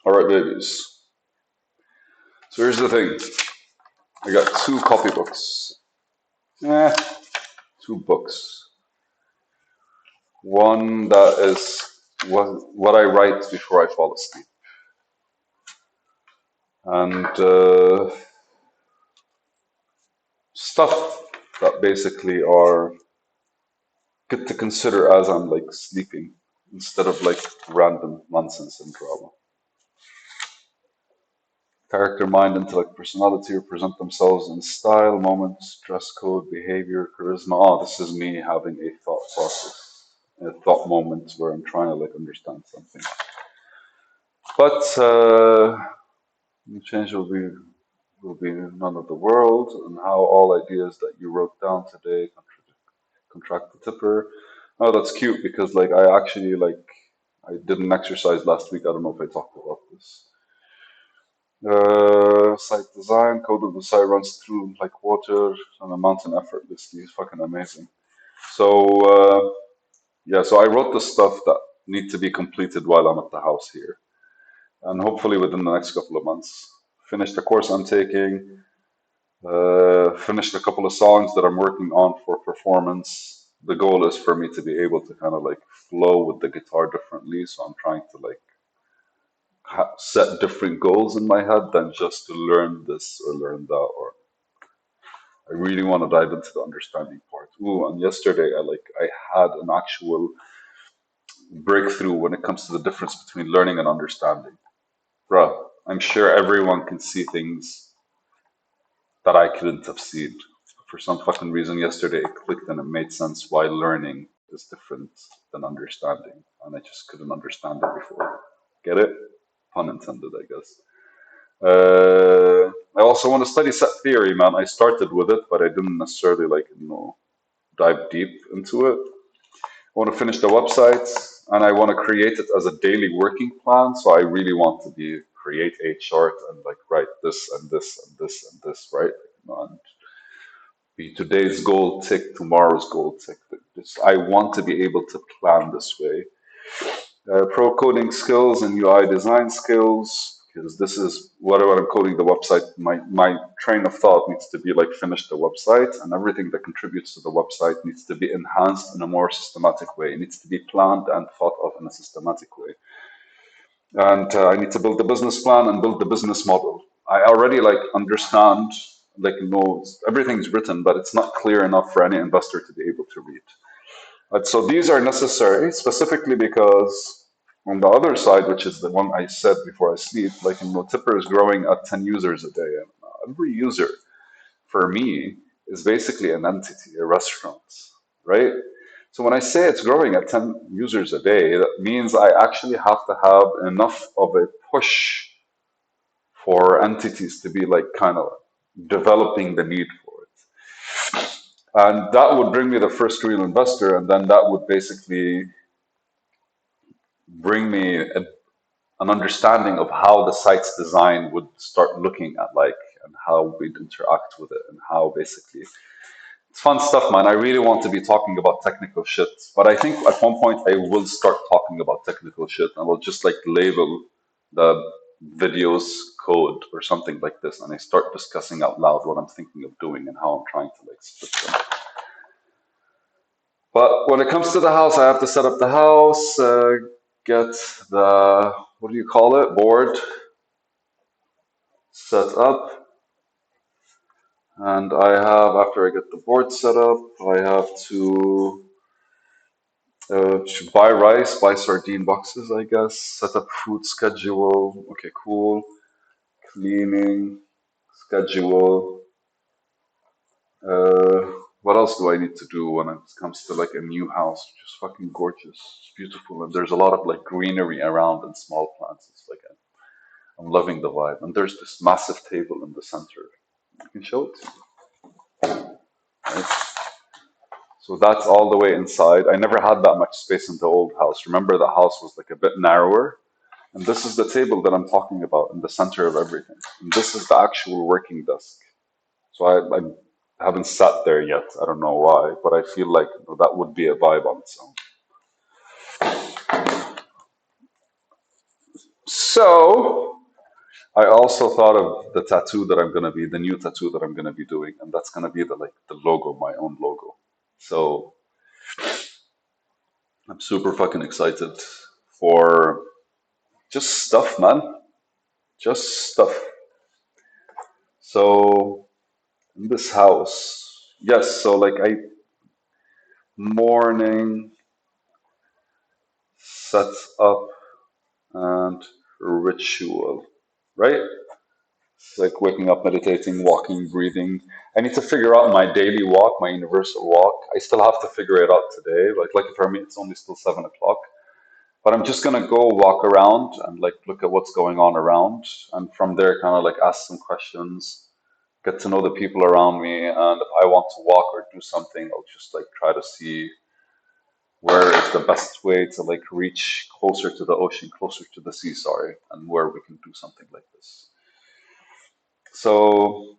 All right, babies. So here's the thing. I got two copybooks. Eh, two books. One that is what I write before I fall asleep, and stuff that basically are good to consider as I'm like sleeping instead of like random nonsense and drama. Character, mind, intellect, personality represent themselves in style, moments, dress code, behavior, charisma. Oh, this is me having a thought process, a thought moment where I'm trying to like understand something. But the change will be none of the world, and how all ideas that you wrote down today contract the tipper. Oh, that's cute because like I actually like I did an exercise last week. I don't know if I talked about this. Site design, code of the site runs through like water on a mountain effortlessly. It's fucking amazing. So yeah, so I wrote the stuff that need to be completed while I'm at the house here, and hopefully within the next couple of months, finish the course I'm taking. Finished a couple of songs that I'm working on for performance. The goal is for me to be able to kind of like flow with the guitar differently. So I'm trying to like set different goals in my head than just to learn this or learn that. Or I really want to dive into the understanding part. Ooh, and yesterday I had an actual breakthrough when it comes to the difference between learning and understanding. Bruh, I'm sure everyone can see things that I couldn't have seen. For some fucking reason, yesterday it clicked and it made sense why learning is different than understanding. And I just couldn't understand it before. Get it? Pun intended, I guess. I also want to study set theory, man. I started with it, but I didn't necessarily dive deep into it. I want to finish the website and I want to create it as a daily working plan. So I really want to be create a chart and like write this and this and this and this, right? And be today's goal tick, tomorrow's goal tick. I want to be able to plan this way. Pro coding skills and UI design skills, because this is whatever I'm coding the website. My train of thought needs to be like finish the website, and everything that contributes to the website needs to be enhanced in a more systematic way. It needs to be planned and thought of in a systematic way. And I need to build the business plan and build the business model. I already like understand, like know everything's written, but it's not clear enough for any investor to be able to read. So these are necessary specifically because on the other side, which is the one I said before I sleep, like Tipper is growing at 10 users a day, and every user for me is basically an entity, a restaurant, right? So when I say it's growing at 10 users a day, that means I actually have to have enough of a push for entities to be like kind of developing the need for it. And that would bring me the first real investor, and then that would basically bring me an understanding of how the site's design would start looking at like and how we'd interact with it and how basically it's fun stuff, man. I really want to be talking about technical shit, but I think at one point I will start talking about technical shit and we'll just like label the videos code or something like this, and I start discussing out loud what I'm thinking of doing and how I'm trying to like split them. But when it comes to the house, I have to set up the house, get the, what do you call it, board set up. And I have, after I get the board set up, I have to buy rice, buy sardine boxes, I guess, set up food schedule. Okay, cool. Cleaning, schedule. Uh, what else do I need to do when it comes to like a new house? Just fucking gorgeous. It's beautiful. And there's a lot of like greenery around and small plants. It's like I'm loving the vibe. And there's this massive table in the center. I can show it to you. Right? So that's all the way inside. I never had that much space in the old house. Remember, the house was like a bit narrower. And this is the table that I'm talking about in the center of everything. And this is the actual working desk. So I haven't sat there yet. I don't know why, but I feel like that would be a vibe on its own. So I also thought of the tattoo that I'm gonna be, the new tattoo that I'm gonna be doing, and that's gonna be the logo, my own logo. So I'm super fucking excited for just stuff, man. Just stuff. So in this house, yes. So like I morning set up and ritual, right? It's like waking up, meditating, walking, breathing. I need to figure out my daily walk, my universal walk. I still have to figure it out today. Like for me, it's only still 7 o'clock. But I'm just gonna go walk around and like look at what's going on around, and from there, kind of like ask some questions, get to know the people around me, and if I want to walk or do something, I'll just like try to see where is the best way to like reach closer to the ocean, closer to the sea, sorry, and where we can do something like this. So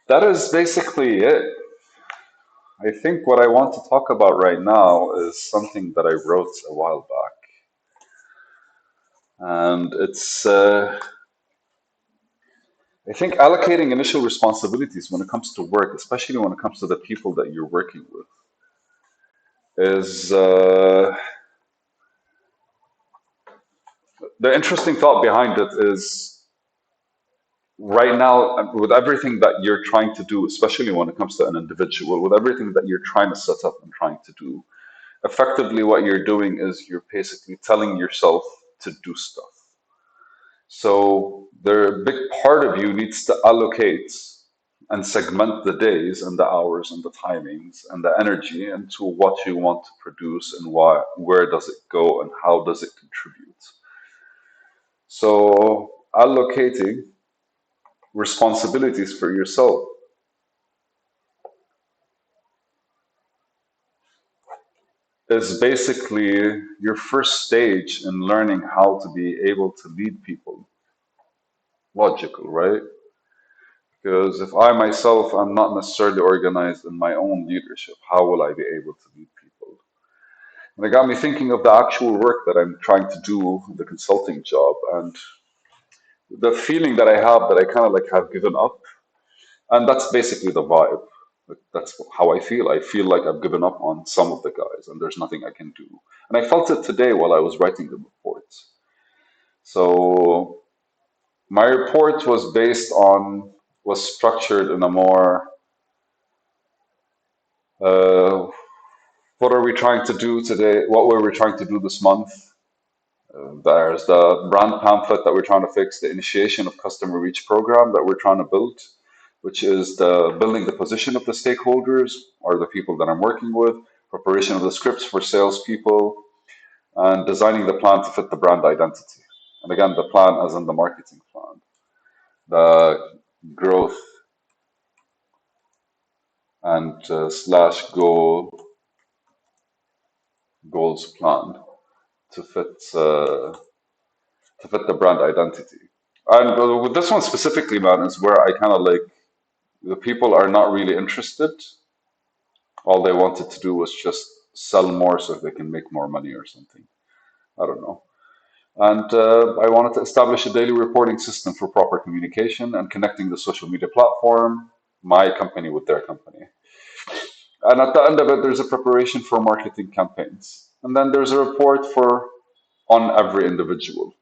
that is basically it. I think what I want to talk about right now is something that I wrote a while back, and it's I think allocating initial responsibilities when it comes to work, especially when it comes to the people that you're working with, is the interesting thought behind it is right now, with everything that you're trying to do, especially when it comes to an individual, with everything that you're trying to set up and trying to do, effectively what you're doing is you're basically telling yourself to do stuff. So the big part of you needs to allocate and segment the days and the hours and the timings and the energy into what you want to produce and why, where does it go and how does it contribute. So allocating responsibilities for yourself is basically your first stage in learning how to be able to lead people. Logical, right? Because if I myself am not necessarily organized in my own leadership, how will I be able to lead people? And it got me thinking of the actual work that I'm trying to do, the consulting job, and the feeling that I have that I kind of like have given up. And that's basically the vibe. Like, that's how I feel. I feel like I've given up on some of the guys and there's nothing I can do. And I felt it today while I was writing the reports. So my report was structured in a more, uh, what are we trying to do today? What were we trying to do this month? There's the brand pamphlet that we're trying to fix, the initiation of customer reach program that we're trying to build, which is the building the position of the stakeholders or the people that I'm working with, preparation of the scripts for salespeople, and designing the plan to fit the brand identity. And again, the plan as in the marketing plan, the growth and slash goals plan to fit the brand identity. And with this one specifically, man, is where I kind of like the people are not really interested. All they wanted to do was just sell more so they can make more money or something. I don't know. And I wanted to establish a daily reporting system for proper communication and connecting the social media platform, my company with their company. And at the end of it, there's a preparation for marketing campaigns. And then there's a report for on every individual,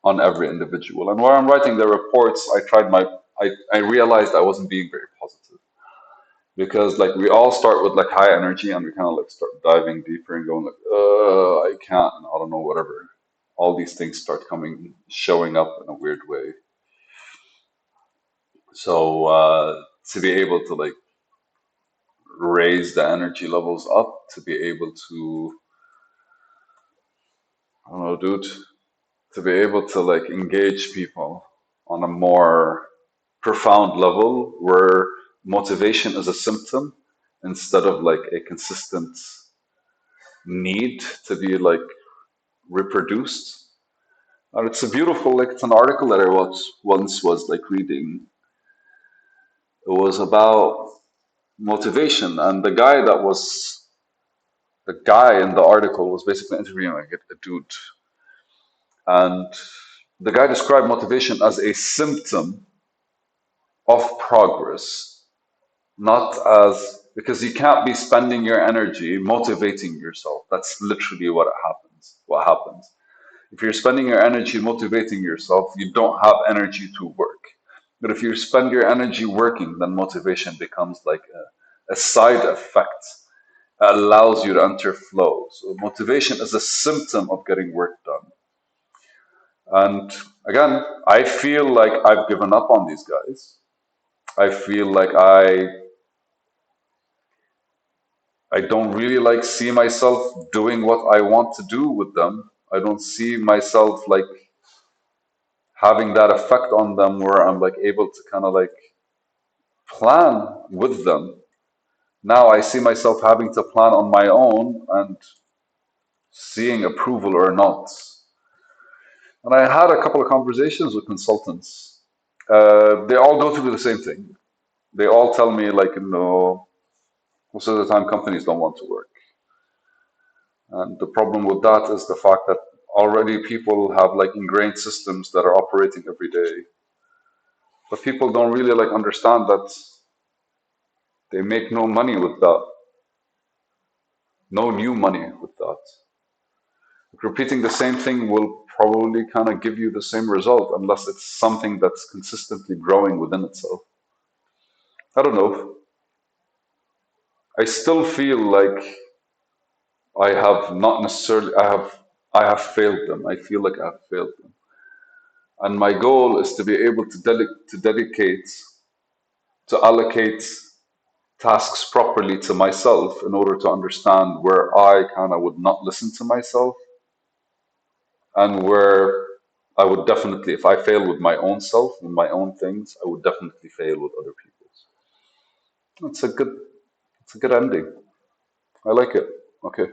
on every individual. And while I'm writing the reports, I realized I wasn't being very positive because like we all start with like high energy and we kind of like start diving deeper and going like, I can't, and I don't know, whatever. All these things start showing up in a weird way. So to be able to like raise the energy levels up, to be able to, I don't know, dude, to be able to like engage people on a more profound level where motivation is a symptom instead of like a consistent need to be like reproduced. And it's a beautiful, like it's an article that I once was like reading. It was about motivation, and the guy in the article was basically interviewing like a dude, And the guy described motivation as a symptom of progress, not as, because you can't be spending your energy motivating yourself. That's literally what happens. What happens. If you're spending your energy motivating yourself, you don't have energy to work. But if you spend your energy working, then motivation becomes like a side effect that allows you to enter flow. So motivation is a symptom of getting work done. And again, I feel like I've given up on these guys. I feel like I don't really like see myself doing what I want to do with them. I don't see myself like having that effect on them where I'm like able to kind of like plan with them. Now I see myself having to plan on my own and seeing approval or not. And I had a couple of conversations with consultants. They all go through the same thing. They all tell me like, most of the time companies don't want to work. And the problem with that is the fact that already people have like ingrained systems that are operating every day. But people don't really like understand that they make no money with that, no new money with that. Repeating the same thing will probably kind of give you the same result unless it's something that's consistently growing within itself. I don't know. I still feel like I have not necessarily I have failed them. I feel like I have failed them. And my goal is to be able to dedicate, to allocate tasks properly to myself in order to understand where I kind of would not listen to myself and where I would definitely, if I fail with my own self, with my own things, I would definitely fail with other people's. It's a good, it's a good ending. I like it. Okay.